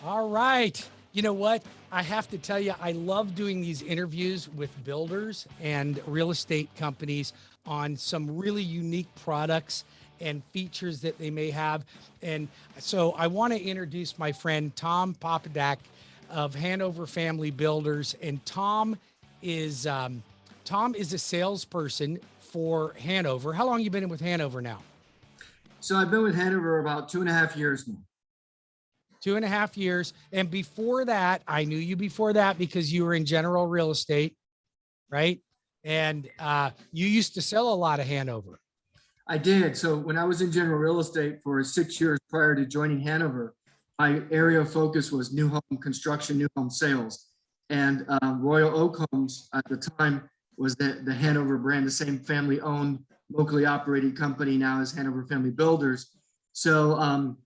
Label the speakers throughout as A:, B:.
A: All right. You know what? I have to tell you, I love doing these interviews with builders and real estate companies on some really unique products and features that they may have. And so I want to introduce my friend, Tom Popadak of Hanover Family Builders. And Tom is a salesperson for Hanover. How long have you been with Hanover now?
B: So I've been with Hanover about 2.5 years now.
A: 2.5 years. And before that, I knew you before that because you were in general real estate, right? And you used to sell a lot of Hanover.
B: I did. So when I was in general real estate for 6 years prior to joining Hanover, my area of focus was new home construction, new home sales. And Royal Oak Homes at the time was the Hanover brand, the same family owned, locally operated company now as Hanover Family Builders. So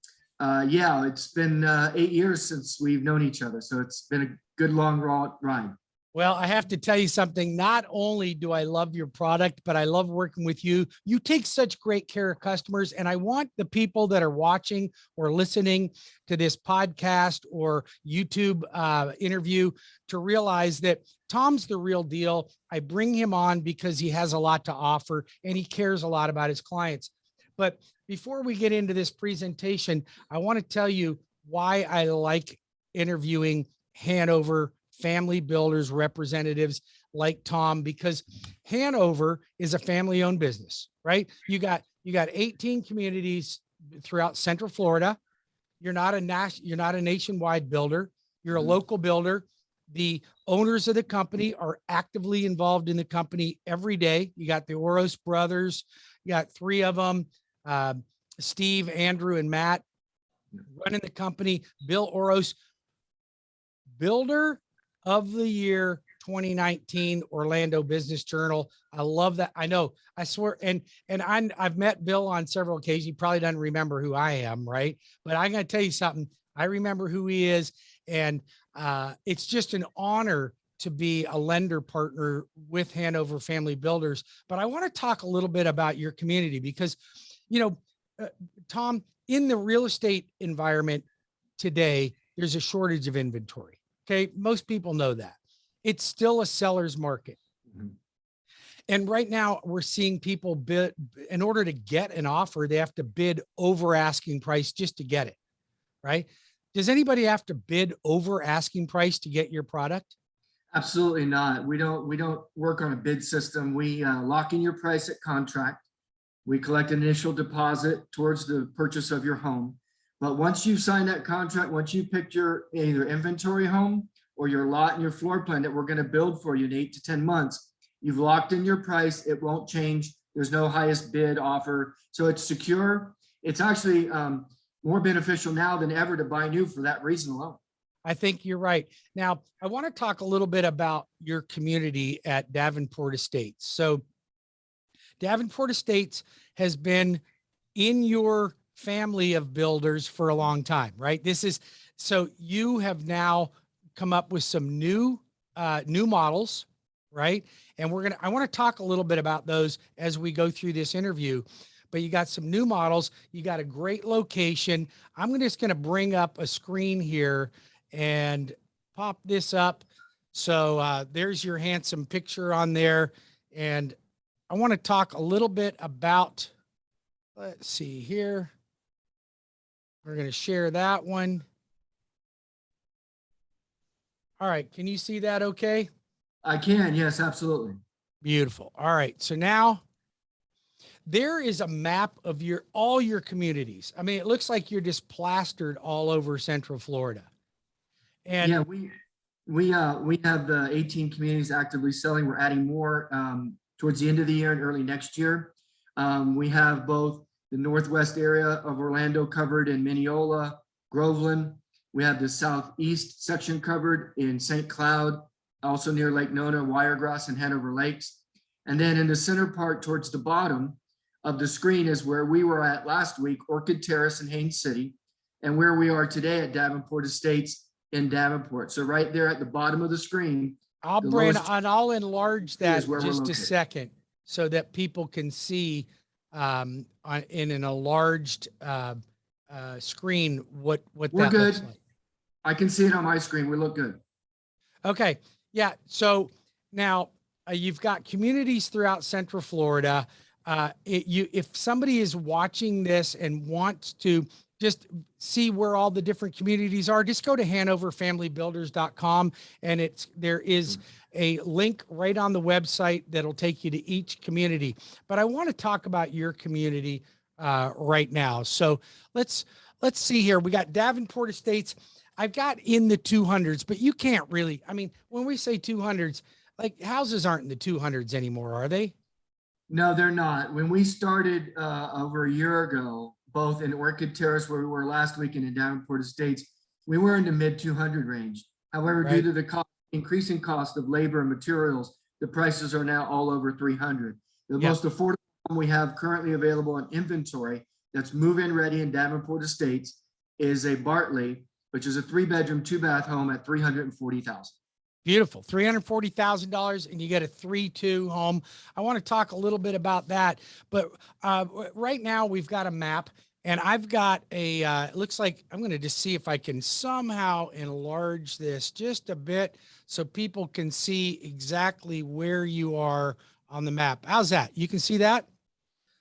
B: yeah, it's been 8 years since we've known each other. So it's been a good long ride.
A: Well, I have to tell you something. Not only do I love your product, but I love working with you. You take such great care of customers. And I want the people that are watching or listening to this podcast or YouTube interview to realize that Tom's the real deal. I bring him on because he has a lot to offer and he cares a lot about his clients. But before we get into this presentation, I want to tell you why I like interviewing Hanover Family Builders representatives like Tom, because Hanover is a family owned business, right? You got 18 communities throughout Central Florida. You're not a nationwide builder. You're a local builder. The owners of the company are actively involved in the company every day. You got the Oros brothers. You got three of them, Steve, Andrew, and Matt running the company. Bill Oros, Builder of the Year 2019 Orlando Business Journal. I love that. I know, I swear. And I've met Bill on several occasions. He probably doesn't remember who I am, right? But I'm going to tell you something. I remember who he is. And it's just an honor to be a lender partner with Hanover Family Builders. But I want to talk a little bit about your community because, you know, Tom, in the real estate environment today, there's a shortage of inventory. Okay. Most people know that. It's still a seller's market. Mm-hmm. And right now we're seeing people bid in order to get an offer. They have to bid over asking price just to get it. Right. Does anybody have to bid over asking price to get your product?
B: Absolutely not. We don't work on a bid system. We lock in your price at contract. We collect an initial deposit towards the purchase of your home. But once you sign that contract, once you picked your either inventory home or your lot and your floor plan that we're going to build for you in 8 to 10 months, you've locked in your price. It won't change. There's no highest bid offer. So it's secure. It's actually more beneficial now than ever to buy new for that reason alone.
A: I think you're right. Now, I want to talk a little bit about your community at Davenport Estates. So Davenport Estates has been in your family of builders for a long time, right? So you have now come up with some new models, right? And I want to talk a little bit about those as we go through this interview. But you got some new models. You got a great location. I'm just going to bring up a screen here and pop this up. So there's your handsome picture on there. And I want to talk a little bit about, let's see here. We're going to share that one. All right. Can you see that okay?
B: I can. Yes, absolutely.
A: Beautiful. All right. So now there is a map of all your communities. I mean, it looks like you're just plastered all over Central Florida. And
B: yeah, we have the 18 communities actively selling. We're adding more towards the end of the year and early next year. We have both the northwest area of Orlando covered in Mineola, Groveland. We have the southeast section covered in St. Cloud, also near Lake Nona, Wiregrass, and Hanover Lakes. And then in the center part towards the bottom of the screen is where we were at last week, Orchid Terrace in Haines City, and where we are today at Davenport Estates in Davenport. So right there at the bottom of the screen.
A: I'll enlarge that just a second so that people can see in an enlarged screen what that looks like.
B: I can see it on my screen. We look good.
A: Okay. Yeah. So now you've got communities throughout Central Florida. If somebody is watching this and wants to just see where all the different communities are, just go to HanoverFamilyBuilders.com, and there is a link right on the website that'll take you to each community. But I want to talk about your community right now. So let's see here. We got Davenport Estates. I've got in the 200s, but you can't really, I mean, when we say 200s, like houses aren't in the 200s anymore, are they?
B: No, they're not. When we started over a year ago, both in Orchid Terrace, where we were last week, and in Davenport Estates, we were in the mid 200 range. However, due to the increasing cost of labor and materials, the prices are now all over 300. The most affordable home we have currently available in inventory that's move-in ready in Davenport Estates is a Bartley, which is a 3-bedroom, 2-bath home at $340,000.
A: Beautiful. $340,000, and you get a 3-2 home. I want to talk a little bit about that, but right now we've got a map, and I've got a, it looks like I'm going to just see if I can somehow enlarge this just a bit so people can see exactly where you are on the map. How's that? You can see that?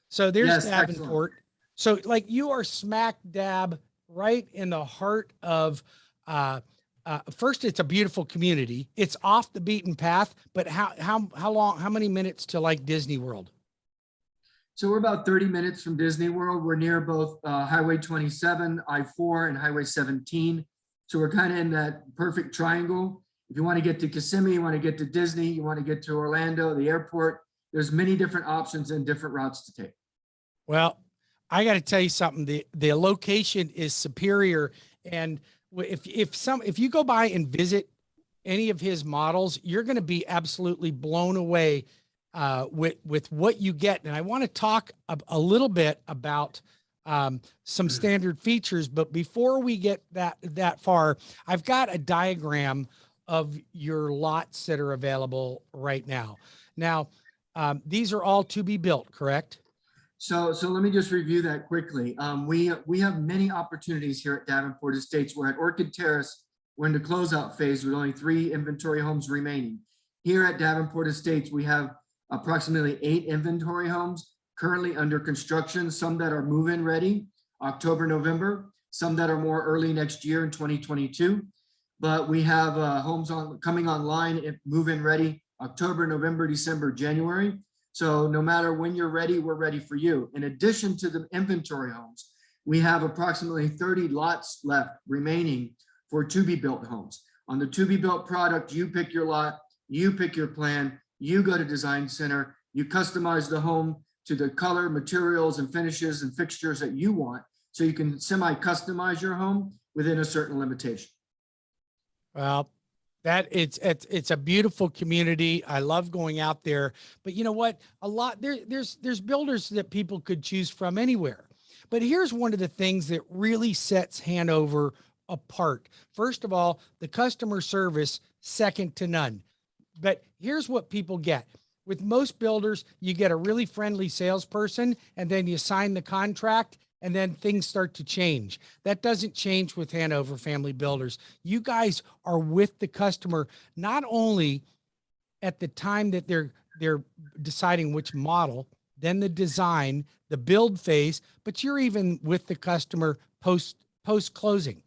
A: So there's Davenport. Excellent. So like you are smack dab right in the heart of, first, it's a beautiful community. It's off the beaten path, but how many minutes to like Disney World?
B: So we're about 30 minutes from Disney World. We're near both Highway 27, I-4, and Highway 17. So we're kind of in that perfect triangle. If you want to get to Kissimmee, you want to get to Disney, you want to get to Orlando, the airport, there's many different options and different routes to take.
A: Well, I got to tell you something. The location is superior, and if you go by and visit any of his models, you're going to be absolutely blown away with what you get. And I want to talk a little bit about some standard features, but before we get that far, I've got a diagram of your lots that are available right now. Now, these are all to be built, correct?
B: So let me just review that quickly. We have many opportunities here at Davenport Estates. We're at Orchid Terrace. We're in the closeout phase with only 3 inventory homes remaining. Here at Davenport Estates, we have approximately 8 inventory homes currently under construction, some that are move-in ready, October, November, some that are more early next year in 2022. But we have homes coming online, move-in ready, October, November, December, January. So no matter when you're ready, we're ready for you. In addition to the inventory homes, we have approximately 30 lots left remaining for to-be-built homes. On the to-be-built product, you pick your lot, you pick your plan, you go to Design Center, you customize the home to the color, materials, and finishes and fixtures that you want, so you can semi-customize your home within a certain limitation.
A: Well, it's a beautiful community. I love going out there, but you know what? There's builders that people could choose from anywhere. But here's one of the things that really sets Hanover apart. First of all, the customer service, second to none. But here's what people get. With most builders, you get a really friendly salesperson, and then you sign the contract, and then things start to change. That doesn't change with Hanover Family Builders. You guys are with the customer, not only at the time that they're deciding which model, then the design, the build phase, but you're even with the customer post closing.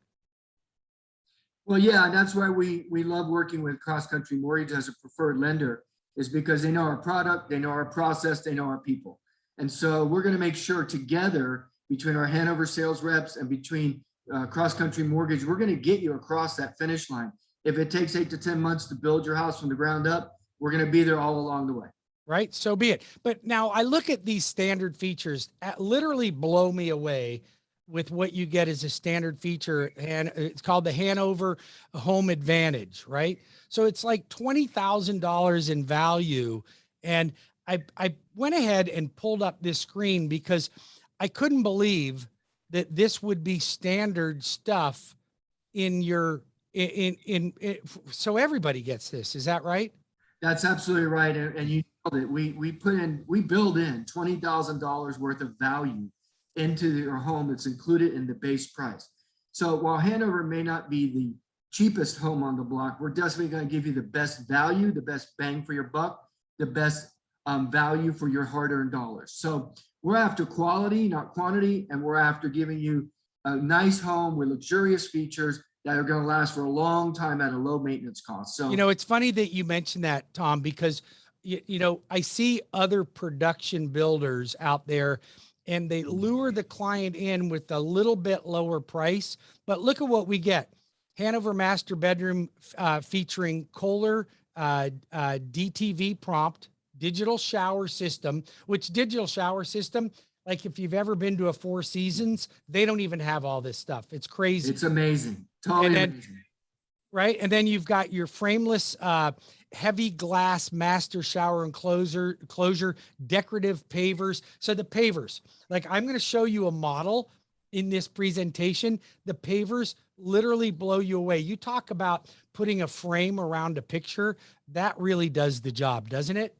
B: Well, yeah, and that's why we love working with CrossCountry Mortgage as a preferred lender, is because they know our product, they know our process, they know our people. And so we're going to make sure together, between our Hanover sales reps and between CrossCountry Mortgage, we're going to get you across that finish line. If it takes 8 to 10 months to build your house from the ground up, we're going to be there all along the way.
A: Right. So be it. But now I look at these standard features, literally blow me away with what you get as a standard feature. And it's called the Hanover Home Advantage, right? So it's like $20,000 in value. And I went ahead and pulled up this screen because I couldn't believe that this would be standard stuff in your, so everybody gets this. Is that right?
B: That's absolutely right. And you know that we build in $20,000 worth of value into your home that's included in the base price. So while Hanover may not be cheapest home on the block. We're definitely going to give you the best value, the best bang for your buck, the best value for your hard-earned dollars. So we're after quality, not quantity, and we're after giving you a nice home with luxurious features that are going to last for a long time at a low maintenance cost. So,
A: You know, it's funny that you mentioned that, Tom, because you know, I see other production builders out there and they lure the client in with a little bit lower price, but look at what we get. Hanover master bedroom featuring Kohler DTV prompt, digital shower system, which digital shower system, like if you've ever been to a Four Seasons, they don't even have all this stuff. It's crazy.
B: it's amazing. Totally
A: And then,
B: amazing.
A: right? And then you've got your frameless heavy glass master shower enclosure, decorative pavers. So the pavers, like I'm going to show you a model in this presentation. The pavers literally blow you away. You talk about putting a frame around a picture. That really does the job, doesn't it?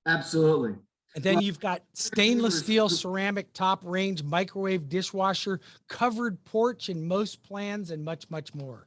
B: Absolutely.
A: And then
B: Well,
A: you've got stainless
B: pavers-
A: steel, ceramic top range, microwave, dishwasher, covered porch, and most plans, and much, much more.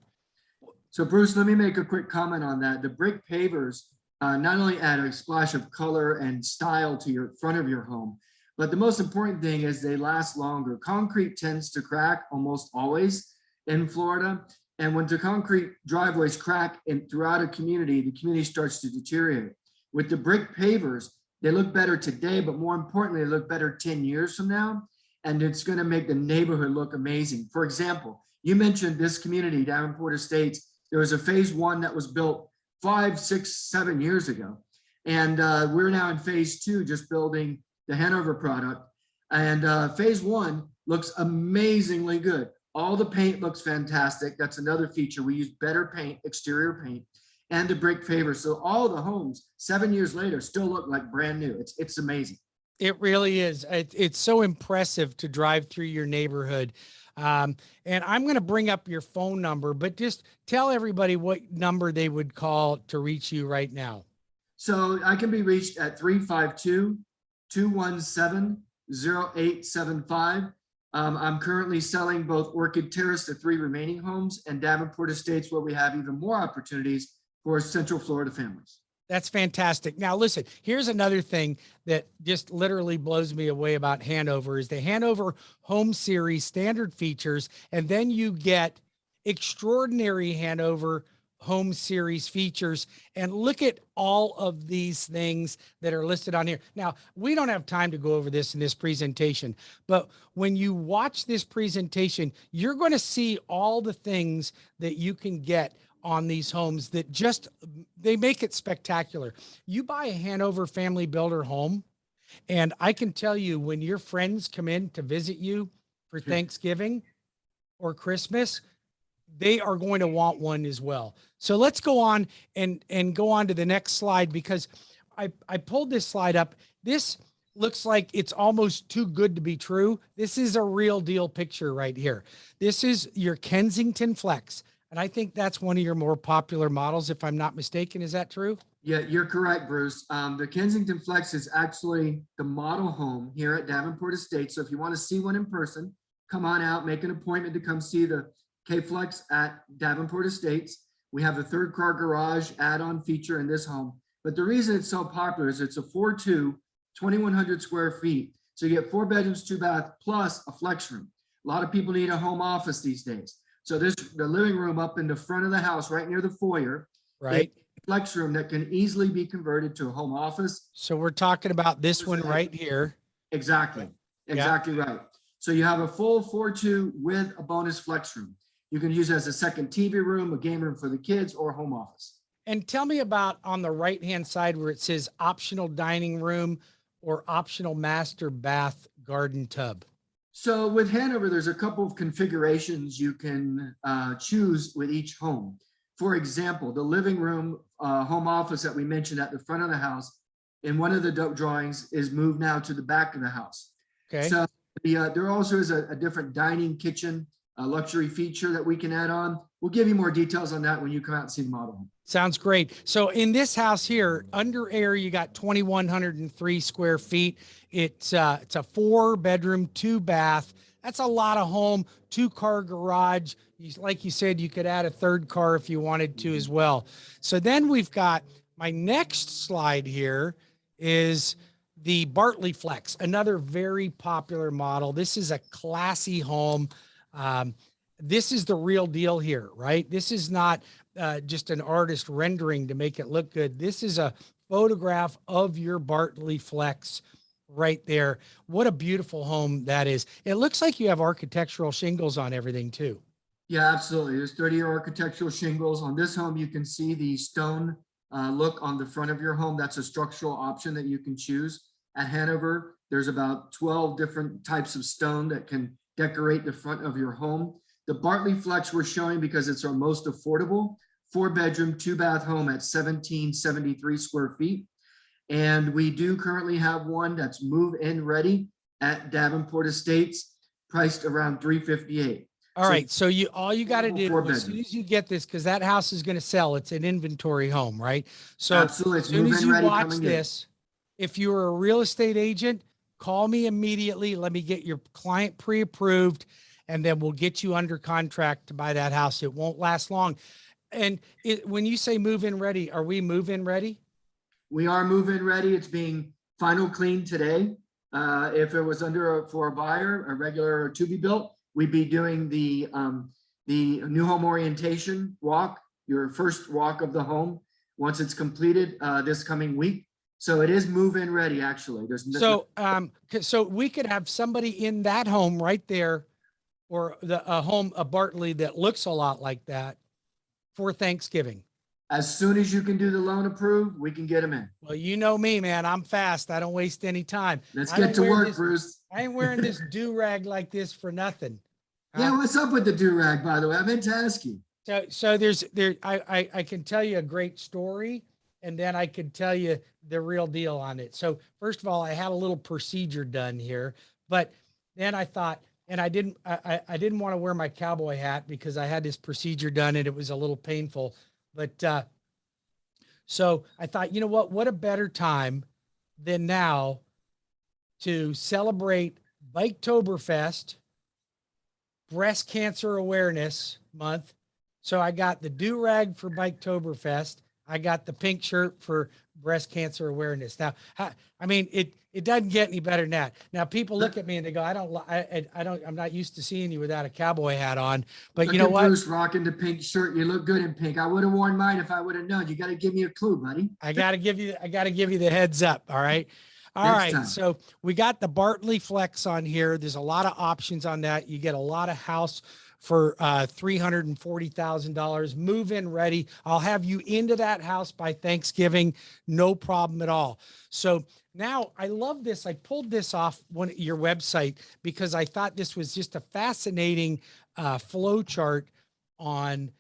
B: So Bruce, let me make a quick comment on that. The brick pavers not only add a splash of color and style to your front of your home, but the most important thing is they last longer. Concrete tends to crack almost always in Florida. And when the concrete driveways crack throughout a community, the community starts to deteriorate. With the brick pavers, they look better today, but more importantly, they look better 10 years from now. And it's going to make the neighborhood look amazing. For example, you mentioned this community, Davenport Estates. There was a phase one that was built 5, 6, 7 years ago. And we're now in phase two, just building the Hanover product. And phase one looks amazingly good. All the paint looks fantastic. That's another feature. We use better paint, exterior paint, and the brick pavers. So all the homes 7 years later still look like brand new. It's amazing.
A: It really is. It's so impressive to drive through your neighborhood. And I'm going to bring up your phone number, but just tell everybody what number they would call to reach you right now.
B: So I can be reached at 352-217-0875. I'm currently selling both Orchid Terrace, the 3 remaining homes, and Davenport Estates, where we have even more opportunities for Central Florida families.
A: That's fantastic. Now, listen, here's another thing that just literally blows me away about Hanover is the Hanover Home Series standard features, and then you get extraordinary Hanover Home Series features. And look at all of these things that are listed on here. Now, we don't have time to go over this in this presentation, but when you watch this presentation, you're going to see all the things that you can get on these homes that just, they make it spectacular. You buy a Hanover Family Builder home, and I can tell you when your friends come in to visit you for Thanksgiving or Christmas, they are going to want one as well. So let's go on and go on to the next slide, because I pulled this slide up. This looks like it's almost too good to be true. This is a real deal picture right here. This is your Kensington Flex. And I think that's one of your more popular models, if I'm not mistaken. Is that true?
B: Yeah, you're correct, Bruce. The Kensington Flex is actually the model home here at Davenport Estates. So if you want to see one in person, come on out, make an appointment to come see the K-Flex at Davenport Estates. We have a 3rd car garage add-on feature in this home. But the reason it's so popular is it's a 4.2, 2,100 square feet. So you get 4 bedrooms, 2 baths, plus a flex room. A lot of people need a home office these days. So there's the living room up in the front of the house, right near the foyer.
A: Right.
B: Flex room that can easily be converted to a home office.
A: So we're talking about this one right here.
B: Exactly. Exactly right. So you have a full 4.2 with a bonus flex room. You can use it as a second TV room, a game room for the kids, or a home office.
A: And tell me about on the right-hand side where it says optional dining room or optional master bath garden tub.
B: So with Hanover, there's a couple of configurations you can choose with each home. For example, the living room home office that we mentioned at the front of the house in one of the drawings is moved now to the back of the house.
A: Okay.
B: So there also is a different dining kitchen luxury feature that we can add on, we'll give you more details on that when you come out and see the model.
A: Sounds great. So in this house here, under air, you got 2,103 square feet. It's a 4-bedroom, 2-bath. That's a lot of home, 2-car garage. Like you said, you could add a 3rd car if you wanted to as well. So then we've got my next slide here is the Bartley Flex, another very popular model. This is a classy home. This is the real deal here, right? This is not just an artist rendering to make it look good. This is a photograph of your Bartley Flex right there. What a beautiful home that is. It looks like you have architectural shingles on everything too.
B: Yeah, absolutely. There's 30-year architectural shingles. On this home, you can see the stone look on the front of your home. That's a structural option that you can choose. At Hanover, there's about 12 different types of stone that can decorate the front of your home. The Bartley Flex we're showing because it's our most affordable 4-bedroom, 2-bath home at 1,773 square feet. And we do currently have one that's move-in ready at Davenport Estates, priced around $358.
A: All right. So all you got to do
B: 4
A: as soon as you get this, because that house is going to sell, it's an inventory home, right? So
B: Absolutely.
A: as soon as you watch this, if you're a real estate agent, call me immediately. Let me get your client pre-approved, and then we'll get you under contract to buy that house. It won't last long. And when you say move-in ready, are we move-in ready?
B: We are move-in ready. It's being final cleaned today. If it was for a buyer, a regular to-be-built, we'd be doing the new home orientation walk, your first walk of the home, once it's completed this coming week. So it is move-in ready, actually.
A: So we could have somebody in that home right there, or a home, a Bartley that looks a lot like that, for Thanksgiving.
B: As soon as you can do the loan approved, we can get them in.
A: Well, you know me, man. I'm fast. I don't waste any time.
B: Let's get to work, Bruce.
A: I ain't wearing this do-rag like this for nothing.
B: Yeah, what's up with the do-rag, by the way? I meant to ask you.
A: So I can tell you a great story, and then I could tell you the real deal on it. So first of all, I had a little procedure done here, but then I thought, and I didn't want to wear my cowboy hat because I had this procedure done and it was a little painful. But so I thought, you know what a better time than now to celebrate Biketoberfest, Breast Cancer Awareness Month. So I got the do-rag for Biketoberfest. I got the pink shirt for Breast Cancer Awareness. Now, I mean, it doesn't get any better than that. Now, people look at me and they go, I'm not used to seeing you without a cowboy hat on. But you know what?
B: Bruce rocking the pink shirt. You look good in pink. I would have worn mine if I would have known. You got to give me a clue, buddy.
A: I got to give you the heads up. All right. All right. So we got the Bartley Flex on here. There's a lot of options on that. You get a lot of house for $340,000, move-in ready. I'll have you into that house by Thanksgiving, no problem at all. So now I love this. I pulled this off your website because I thought this was just a fascinating flow chart on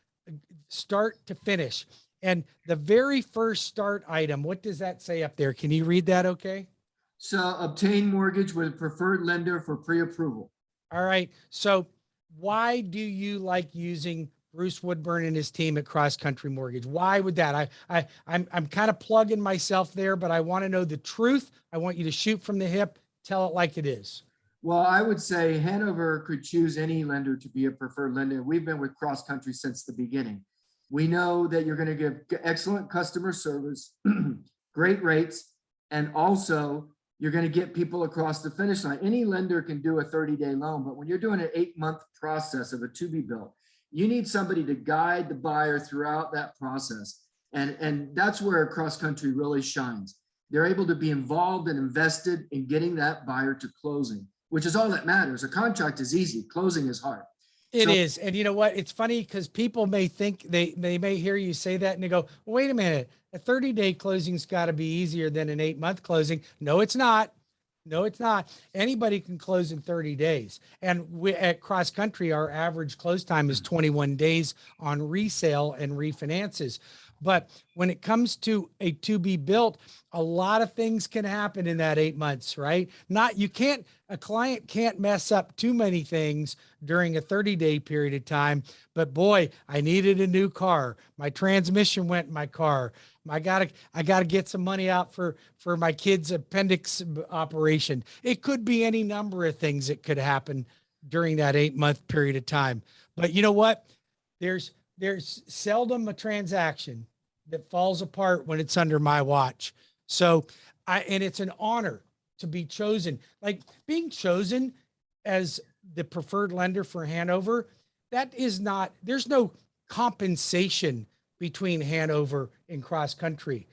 A: start to finish. And the very first start item, what does that say up there? Can you read that okay?
B: So obtain mortgage with a preferred lender for pre-approval.
A: All right. So why do you like using Bruce Woodburn and his team at CrossCountry Mortgage? Why would that? I'm kind of plugging myself there, but I want to know the truth. I want you to shoot from the hip, tell it like it is.
B: Well, I would say Hanover could choose any lender to be a preferred lender. We've been with CrossCountry since the beginning. We know that you're going to give excellent customer service, great rates, and also you're going to get people across the finish line. Any lender can do a 30-day loan, but when you're doing an 8-month process of a to-be-built, you need somebody to guide the buyer throughout that process. And that's where CrossCountry really shines. They're able to be involved and invested in getting that buyer to closing, which is all that matters. A contract is easy. Closing is hard.
A: It is. And you know what? It's funny because people may think they may hear you say that and they go, well, wait a minute, a 30-day closing's got to be easier than an 8-month closing. No, it's not. No, it's not. Anybody can close in 30 days. And at CrossCountry, our average close time is 21 days on resale and refinances. But when it comes to a to be built, a lot of things can happen in that 8 months, right? A client can't mess up too many things during a 30-day period of time. But boy, I needed a new car. My transmission went in my car. I gotta get some money out for my kid's appendix operation. It could be any number of things that could happen during that 8-month period of time. But you know what? There's seldom a transaction that falls apart when it's under my watch. So and it's an honor to be chosen. Like being chosen as the preferred lender for Hanover, there's no compensation between Hanover and CrossCountry.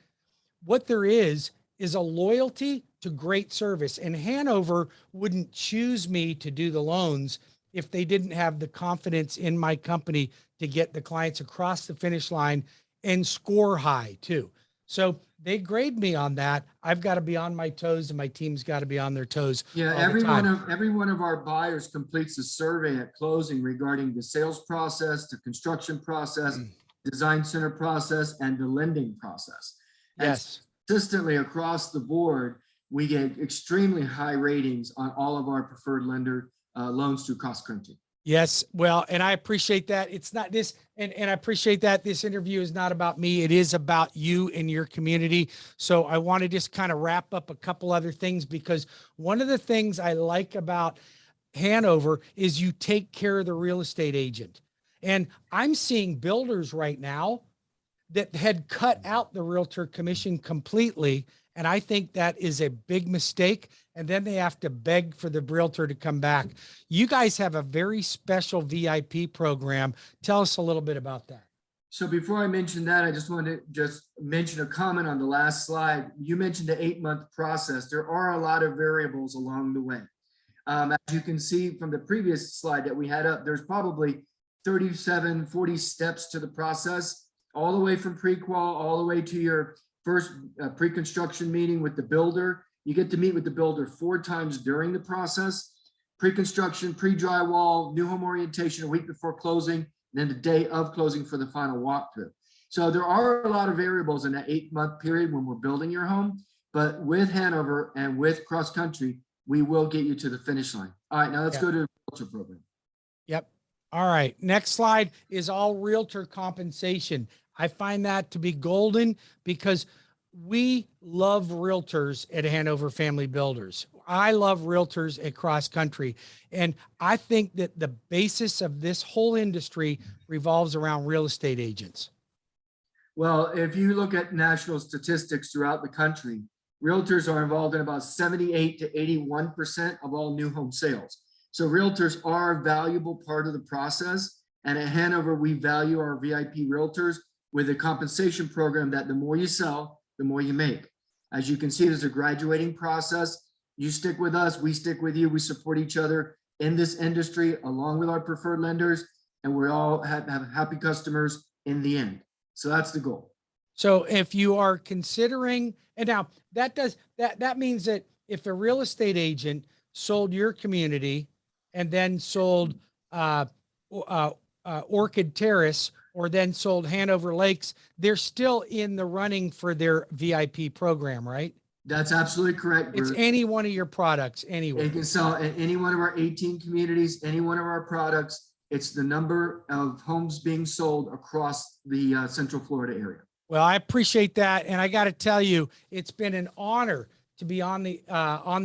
A: What there is a loyalty to great service. And Hanover wouldn't choose me to do the loans if they didn't have the confidence in my company to get the clients across the finish line and score high too. So they grade me on that. I've got to be on my toes and my team's got to be on their toes.
B: Yeah, every one of our buyers completes a survey at closing regarding the sales process, the construction process, design center process, and the lending process. And
A: yes.
B: Consistently across the board, we get extremely high ratings on all of our preferred lender loans through CrossCountry.
A: Yes. Well, and I appreciate that. It's not this, and I appreciate that this interview is not about me. It is about you and your community. So I want to just kind of wrap up a couple other things, because one of the things I like about Hanover is you take care of the real estate agent. And I'm seeing builders right now that had cut out the realtor commission completely. And I think that is a big mistake. And then they have to beg for the realtor to come back. You guys have a very special VIP program. Tell us a little bit about that.
B: So before I mention that, I just want to mention a comment on the last slide. You mentioned the 8-month process. There are a lot of variables along the way. As you can see from the previous slide that we had up, there's probably 37, 40 steps to the process, all the way from pre-qual, all the way to your first pre-construction meeting with the builder. You get to meet with the builder 4 times during the process: pre-construction, pre-drywall, new home orientation a week before closing, and then the day of closing for the final walkthrough. So there are a lot of variables in that 8-month period when we're building your home, but with Hanover and with CrossCountry, we will get you to the finish line. All right, now let's go to the realtor program.
A: Yep. All right. Next slide is all realtor compensation. I find that to be golden because we love realtors at Hanover Family Builders. I love realtors at CrossCountry. And I think that the basis of this whole industry revolves around real estate agents.
B: Well, if you look at national statistics throughout the country, realtors are involved in about 78 to 81% of all new home sales. So realtors are a valuable part of the process. And at Hanover, we value our VIP realtors with a compensation program that the more you sell, the more you make. As you can see, there's a graduating process. You stick with us, we stick with you. We support each other in this industry along with our preferred lenders, and we all have happy customers in the end. So that's the goal.
A: So if you are considering, and now that means that if a real estate agent sold your community and then sold Orchid Terrace, or then sold Hanover Lakes, they're still in the running for their VIP program, right?
B: That's absolutely correct, Bruce.
A: It's any one of your products anyway.
B: You can sell at any one of our 18 communities, any one of our products. It's the number of homes being sold across the Central Florida area.
A: Well, I appreciate that. And I got to tell you, it's been an honor to be on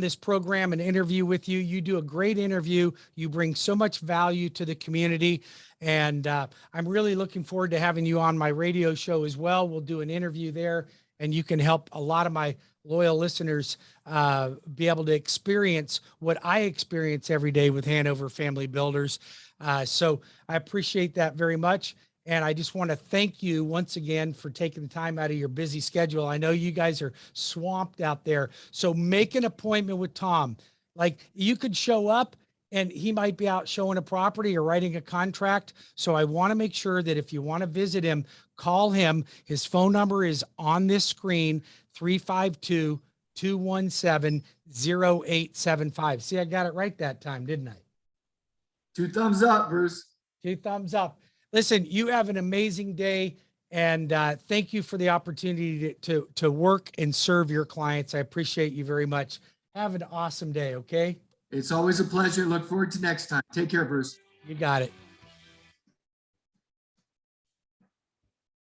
A: this program and interview with you. You do a great interview. You bring so much value to the community. And I'm really looking forward to having you on my radio show as well. We'll do an interview there, and you can help a lot of my loyal listeners be able to experience what I experience every day with Hanover Family Builders. So I appreciate that very much. And I just want to thank you once again for taking the time out of your busy schedule. I know you guys are swamped out there. So make an appointment with Tom. Like, you could show up and he might be out showing a property or writing a contract. So I want to make sure that if you want to visit him, call him. His phone number is on this screen, 352-217-0875. See, I got it right that time, didn't I?
B: 2 thumbs up, Bruce.
A: 2 thumbs up. Listen, you have an amazing day. And thank you for the opportunity to work and serve your clients. I appreciate you very much. Have an awesome day. Okay.
B: It's always a pleasure. Look forward to next time. Take care, Bruce.
A: You got it.